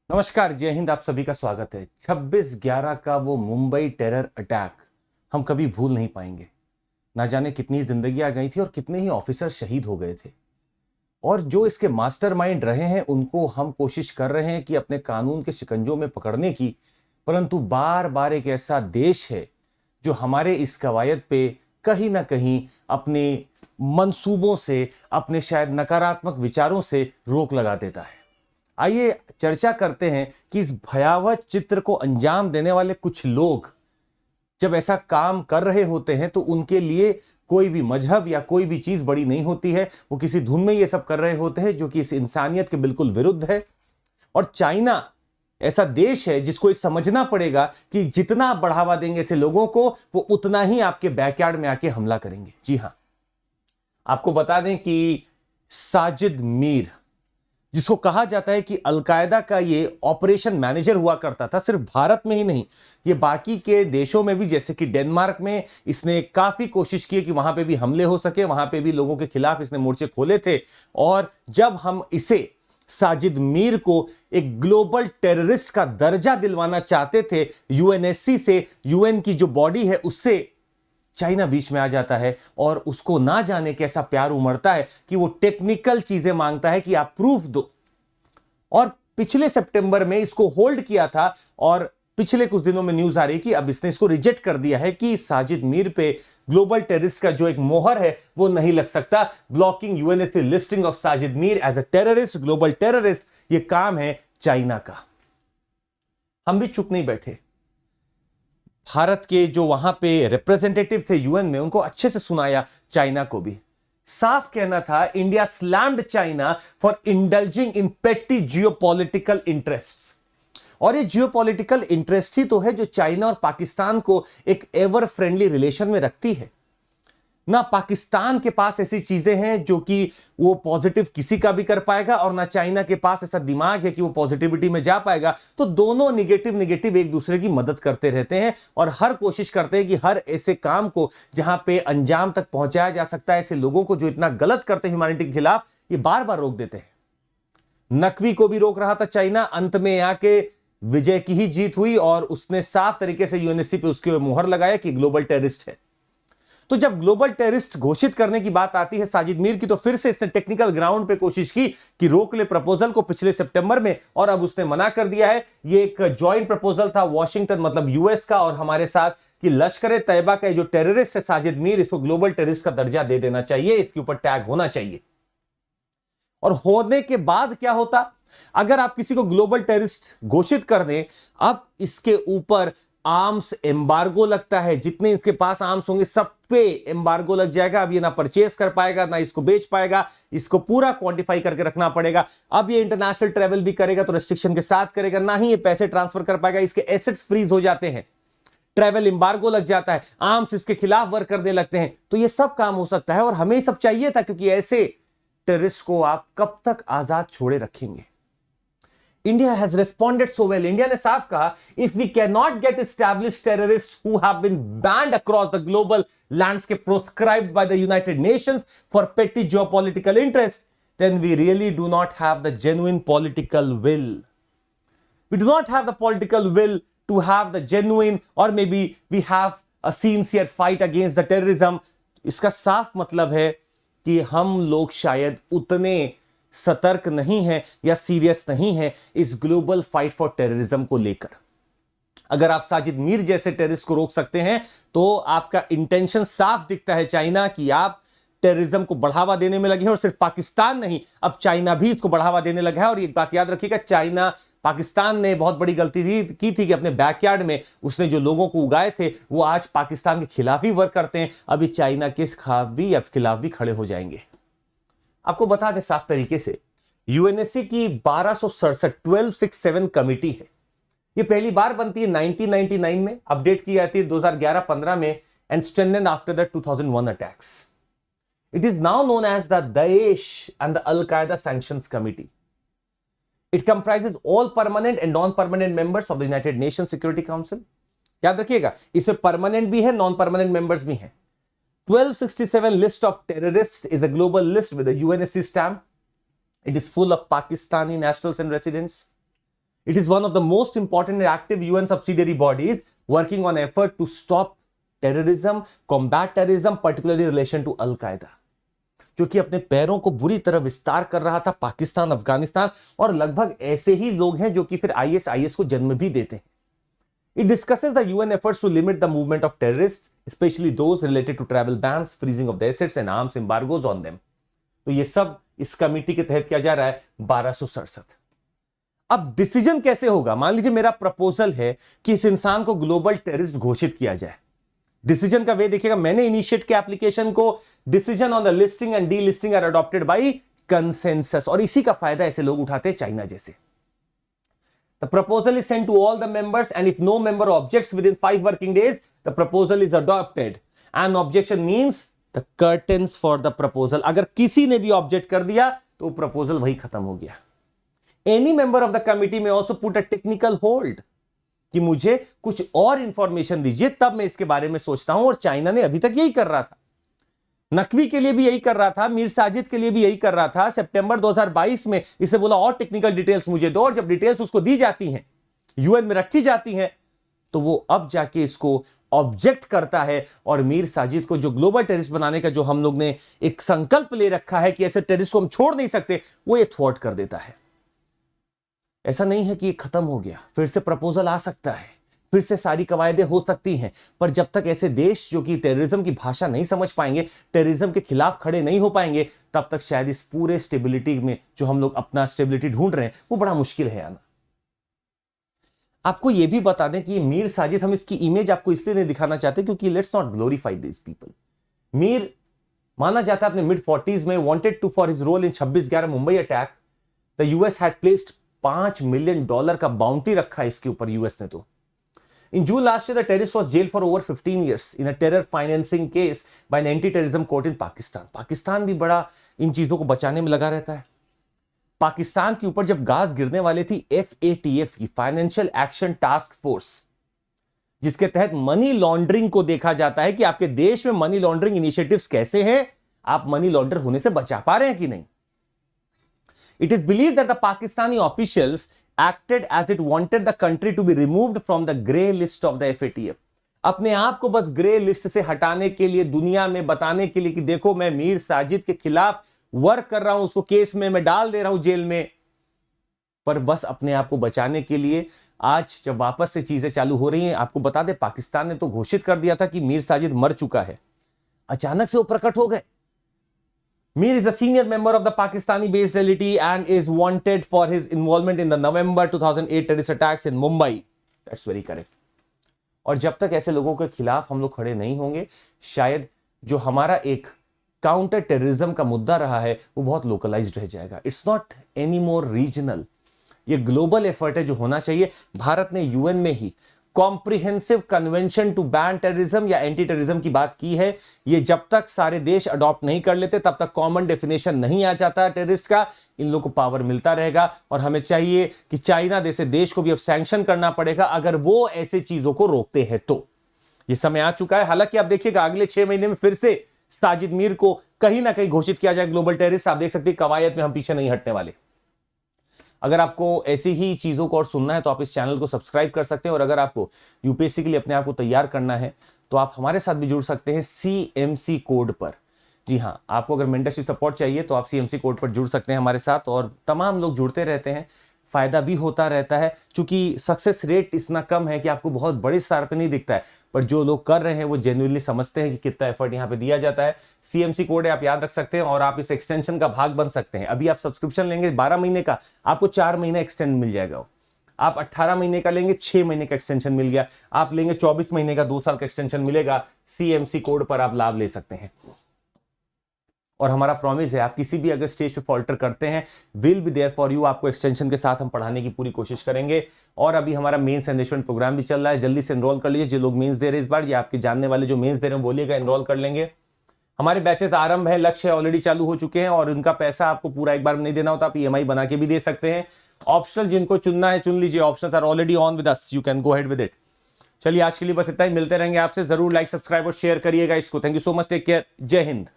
नमस्कार, जय हिंद। आप सभी का स्वागत है। 26/11 का वो मुंबई टेरर अटैक हम कभी भूल नहीं पाएंगे। ना जाने कितनी जिंदगियां गई थी और कितने ही ऑफिसर शहीद हो गए थे। और जो इसके मास्टरमाइंड रहे हैं उनको हम कोशिश कर रहे हैं कि अपने कानून के शिकंजों में पकड़ने की, परंतु बार बार एक ऐसा देश है जो हमारे इस कवायद पे कहीं ना कहीं अपने मंसूबों से, अपने शायद नकारात्मक विचारों से रोक लगा देता है। आइए चर्चा करते हैं कि इस भयावह चित्र को अंजाम देने वाले कुछ लोग जब ऐसा काम कर रहे होते हैं तो उनके लिए कोई भी मजहब या कोई भी चीज बड़ी नहीं होती है। वो किसी धुन में ये सब कर रहे होते हैं जो कि इस इंसानियत के बिल्कुल विरुद्ध है। और चाइना ऐसा देश है जिसको ये समझना पड़ेगा कि जितना आप बढ़ावा देंगे ऐसे लोगों को, वो उतना ही आपके बैकयार्ड में आके हमला करेंगे। जी हां, आपको बता दें कि साजिद मीर, जिसको कहा जाता है कि अलकायदा का ये ऑपरेशन मैनेजर हुआ करता था, सिर्फ भारत में ही नहीं, ये बाकी के देशों में भी, जैसे कि डेनमार्क में इसने काफी कोशिश की कि वहां पे भी हमले हो सके, वहां पे भी लोगों के खिलाफ इसने मोर्चे खोले थे। और जब हम इसे, साजिद मीर को, एक ग्लोबल टेररिस्ट का दर्जा दिलवाना चाहते थे यूएनएससी से, यूएन की जो बॉडी है उससे, चाइना बीच में आ जाता है और उसको ना जाने कैसा प्यार उमड़ता है कि वो टेक्निकल चीजें मांगता है कि आप प्रूफ दो। और पिछले सितंबर में इसको होल्ड किया था और पिछले कुछ दिनों में न्यूज आ रही कि अब इसने इसको रिजेक्ट कर दिया है कि साजिद मीर पे ग्लोबल टेररिस्ट का जो एक मोहर है वो नहीं लग सकता। Blocking UNSC listing of Sajid Mir as a terrorist, global terrorist, ये काम है चाइना का। हम भी चुप नहीं बैठे। भारत के जो वहां पे रिप्रेजेंटेटिव थे यूएन में, उनको अच्छे से सुनाया चाइना को भी। साफ कहना था, India slammed China for indulging in पेटी जियोपॉलिटिकल इंटरेस्ट्स। और ये जियोपॉलिटिकल इंटरेस्ट ही तो है जो चाइना और पाकिस्तान को एक एवर फ्रेंडली रिलेशन में रखती है ना। पाकिस्तान के पास ऐसी चीजें हैं जो कि वो पॉजिटिव किसी का भी कर पाएगा, और ना चाइना के पास ऐसा दिमाग है कि वो पॉजिटिविटी में जा पाएगा। तो दोनों निगेटिव एक दूसरे की मदद करते रहते हैं और हर कोशिश करते हैं कि हर ऐसे काम को जहां पे अंजाम तक पहुंचाया जा सकता है, ऐसे लोगों को जो इतना गलत करते हैं ह्यूमैनिटी के खिलाफ, ये बार बार रोक देते हैं। नकवी को भी रोक रहा था चाइना, अंत में आके विजय की ही जीत हुई और उसने साफ तरीके से यूएनएससी पे उसके मुहर लगाया कि ग्लोबल टेररिस्ट है। तो जब ग्लोबल टेररिस्ट घोषित करने की बात आती है साजिद मीर की, तो फिर से इसने टेक्निकल ग्राउंड पे कोशिश की कि रोक ले प्रपोजल को पिछले सितंबर में, और अब उसने मना कर दिया है। ये एक जॉइंट प्रपोजल था वॉशिंगटन, मतलब यूएस का और हमारे साथ, कि लश्कर ए तैयबा का जो टेररिस्ट है साजिद मीर, इसको ग्लोबल टेररिस्ट का दर्जा दे देना चाहिए, इसके ऊपर टैग होना चाहिए। और होने के बाद क्या होता, अगर आप किसी को ग्लोबल टेररिस्ट घोषित कर दें, अब इसके ऊपर आर्म्स एम्बार्गो लगता है। जितने इसके पास आर्म्स होंगे सब पे एम्बार्गो लग जाएगा। अब ये ना परचेस कर पाएगा, ना इसको बेच पाएगा, इसको पूरा क्वांटिफाई करके रखना पड़ेगा। अब ये इंटरनेशनल ट्रेवल भी करेगा तो रेस्ट्रिक्शन के साथ करेगा, ना ही ये पैसे ट्रांसफर कर पाएगा, इसके एसेट्स फ्रीज हो जाते हैं, ट्रेवल एम्बार्गो लग जाता है, आर्म्स इसके खिलाफ वर्क करने लगते हैं। तो ये सब काम हो सकता है और हमें ये सब चाहिए था, क्योंकि ऐसे टेररिस्ट को आप कब तक आजाद छोड़े रखेंगे। India has responded so well. India ने साफ कहा, if we cannot get established terrorists who have been banned across the global landscape proscribed by the United Nations for petty geopolitical interests, then we really do not have the genuine political will. We do not have the political will to have the genuine, or maybe we have a sincere fight against the terrorism. इसका साफ मतलब है कि हम लोग शायद उतने सतर्क नहीं है या सीरियस नहीं है इस ग्लोबल फाइट फॉर टेररिज्म को लेकर। अगर आप साजिद मीर जैसे टेररिस्ट को रोक सकते हैं तो आपका इंटेंशन साफ दिखता है चाइना, कि आप टेररिज्म को बढ़ावा देने में लगे हैं। और सिर्फ पाकिस्तान नहीं, अब चाइना भी इसको बढ़ावा देने लगा है। और एक बात याद रखिएगा, चाइना, पाकिस्तान ने बहुत बड़ी गलती की थी कि अपने बैकयार्ड में उसने जो लोगों को उगाए थे वो आज पाकिस्तान के खिलाफ ही वर्क करते हैं। अभी चाइना के खिलाफ भी खड़े हो जाएंगे। आपको बता दें साफ तरीके से, यूएनएससी की 1267 कमिटी है। ये पहली बार बनती है 1999 में, अपडेट की जाती है 2011-15 में, and strengthened after the 2001 attacks. It is now known as the Daesh and the al Qaeda sanctions committee. It comprises all permanent and non permanent members of the United Nation Security Council. याद रखिएगा, इसमें permanent भी है, non permanent members भी हैं। 1267 list of terrorists is a global list with a UNSC stamp. It is full of Pakistani nationals and residents. It is one of the most important and active UN subsidiary bodies working on effort to stop terrorism, combat terrorism, particularly in relation to Al-Qaeda, जो कि अपने पैरों को बुरी तरह विस्तार कर रहा था पाकिस्तान, अफगानिस्तान, और लगभग ऐसे ही लोग हैं जो कि फिर ISIS को जन्म भी देते हैं. It discusses the UN efforts to limit the movement of terrorists, especially those related to travel bans, freezing of the assets and arms embargoes on them. तो ये सब इस कमेटी के तहत किया जा रहा है. 1267. अब डिसीजन कैसे होगा? मान लीजिए मेरा प्रपोजल है कि इस इंसान को ग्लोबल टेररिस्ट घोषित किया जाए. डिसीजन का वे देखिएगा, मैंने इनिशिएट किया एप्लीकेशन को. Decision on the listing and delisting are adopted by consensus, और इसी का फायदा ऐसे लोग उठाते हैं चाइना जैसे. The proposal is sent to all the members and if no member objects within 5 working days the proposal is adopted. And objection means the curtains for the proposal. अगर किसी ने भी ऑब्जेक्ट कर दिया तो proposal वही खत्म हो गया. Any member of the committee may also put a technical hold कि मुझे कुछ और इंफॉर्मेशन दीजिए तब मैं इसके बारे में सोचता हूं. और चाइना ने अभी तक यही कर रहा था. नकवी के लिए भी यही कर रहा था, मीर साजिद के लिए भी यही कर रहा था. सितंबर 2022 में इसे बोला और टेक्निकल डिटेल्स मुझे दो, और जब डिटेल्स उसको दी जाती हैं, यूएन में रखी जाती हैं, तो वो अब जाके इसको ऑब्जेक्ट करता है. और मीर साजिद को जो ग्लोबल टेररिस्ट बनाने का जो हम लोग ने एक संकल्प ले रखा है कि ऐसे टेररिस्ट को हम छोड़ नहीं सकते, वो ये थ्वार्ट कर देता है. ऐसा नहीं है कि ये खत्म हो गया, फिर से प्रपोजल आ सकता है, फिर से सारी कवायदें हो सकती हैं. पर जब तक ऐसे देश जो कि टेररिज्म की भाषा नहीं समझ पाएंगे, टेररिज्म के खिलाफ खड़े नहीं हो पाएंगे, तब तक शायद इस पूरे स्टेबिलिटी में जो हम लोग अपना स्टेबिलिटी ढूंढ रहे हैं वो बड़ा मुश्किल है आना. आपको यह भी बता दें कि मीर साजिद, हम इसकी इमेज आपको इसलिए नहीं दिखाना चाहते क्योंकि let's not glorify this people. Mir माना जाता है अपने मिड 40s में, wanted to for his role in 26/11 Mumbai attack. The US had placed $5 million का बाउंटी रखा है इसके ऊपर यूएस ने. तो in June last year the terrorist was jail for over 15 years in a terror financing case by an anti terrorism court in Pakistan. Pakistan भी बड़ा इन चीजों को बचाने में लगा रहता है. पाकिस्तान के ऊपर जब गाज गिरने वाली थी, FATF की फाइनेंशियल एक्शन टास्क फोर्स, जिसके तहत मनी लॉन्ड्रिंग को देखा जाता है कि आपके देश में मनी लॉन्ड्रिंग इनिशिएटिव्स कैसे हैं, आप मनी लॉन्डर होने से बचा पा रहे हैं कि नहीं. It is believed that the Pakistani officials acted as it wanted the country to be removed from the grey list of the FATF. अपने आप को बस ग्रे लिस्ट से हटाने के लिए, दुनिया में बताने के लिए कि देखो मैं मीर साजिद के खिलाफ वर्क कर रहा हूं, उसको केस में मैं डाल दे रहा हूं जेल में. पर बस अपने आप को बचाने के लिए आज जब वापस से चीजें चालू हो रही हैं, आपको बता दें पाकिस्तान ने तो घोषित कर दिया था कि मीर साजिद मर चुका है. अचानक से वो प्रकट हो गए. Mir is a senior member of the Pakistani-based LTTE and is wanted for his involvement in the November 2008 terrorist attacks in Mumbai. That's very correct. और जब तक ऐसे लोगों के खिलाफ हम लोग खड़े नहीं होंगे, शायद जो हमारा एक काउंटर टेररिज्म का मुद्दा रहा है वो बहुत लोकलाइज्ड रह जाएगा. It's not any more regional. ये ग्लोबल एफर्ट है जो होना चाहिए. भारत ने यूएन में ही comprehensive convention to ban terrorism या एंटी टेररिज्म की बात की है. ये जब तक सारे देश अडॉप्ट नहीं कर लेते तब तक कॉमन डेफिनेशन नहीं आ जाता टेररिस्ट का. इन लोगों को पावर मिलता रहेगा और हमें चाहिए कि चाइना जैसे देश को भी अब सैंक्शन करना पड़ेगा अगर वो ऐसे चीजों को रोकते हैं तो. ये समय आ चुका है. हालांकि आप देखिएगा अगले 6 महीने में फिर से साजिद मीर को कहीं ना कहीं घोषित किया जाए ग्लोबल टेररिस्ट. आप देख सकते हैं कवायद में हम पीछे नहीं हटने वाले. अगर आपको ऐसी ही चीज़ों को और सुनना है तो आप इस चैनल को सब्सक्राइब कर सकते हैं. और अगर आपको यूपीएससी के लिए अपने आप को तैयार करना है तो आप हमारे साथ भी जुड़ सकते हैं CMC कोड पर. जी हाँ, आपको अगर मेंटरशिप सपोर्ट चाहिए तो आप CMC कोड पर जुड़ सकते हैं हमारे साथ. और तमाम लोग जुड़ते रहते हैं, फ़ायदा भी होता रहता है. चूंकि सक्सेस रेट इतना कम है कि आपको बहुत बड़े स्तर पे नहीं दिखता है, पर जो लोग कर रहे हैं वो जेन्युइनली समझते हैं कि कितना एफर्ट यहाँ पे दिया जाता है. CMC कोड है, आप याद रख सकते हैं और आप इस एक्सटेंशन का भाग बन सकते हैं. अभी आप सब्सक्रिप्शन लेंगे 12 महीने का, आपको 4 महीने एक्सटेंड मिल जाएगा. आप 18 महीने का लेंगे, 6 महीने का एक्सटेंशन मिल गया. आप लेंगे 24 महीने का, 2 साल का एक्सटेंशन मिलेगा. CMC कोड पर आप लाभ ले सकते हैं. और हमारा प्रॉमिस है, आप किसी भी अगर स्टेज पे फॉल्टर करते हैं, will be there for you. आपको एक्सटेंशन के साथ हम पढ़ाने की पूरी कोशिश करेंगे. और अभी हमारा मेंस एनरिचमेंट प्रोग्राम भी चल रहा है, जल्दी से एनरोल कर लीजिए. जो लोग मेंस दे रहे हैं इस बार, या आपके जानने वाले जो मेंस दे रहे हैं बोलिएगा, एनरोल कर लेंगे. हमारे बैचेस आरंभ है, लक्ष्य ऑलरेडी चालू हो चुके हैं और उनका पैसा आपको पूरा एक बार में नहीं देना होता, आप EMI बना के भी दे सकते हैं. ऑप्शनल जिनको चुनना है चुन लीजिए. Optionals are already on with us, you can go ahead with it. चलिए आज के लिए बस इतना ही. मिलते रहेंगे आपसे. जरूर लाइक, सब्सक्राइब और शेयर करिएगा इसको. Thank you so much. Take care. जय हिंद.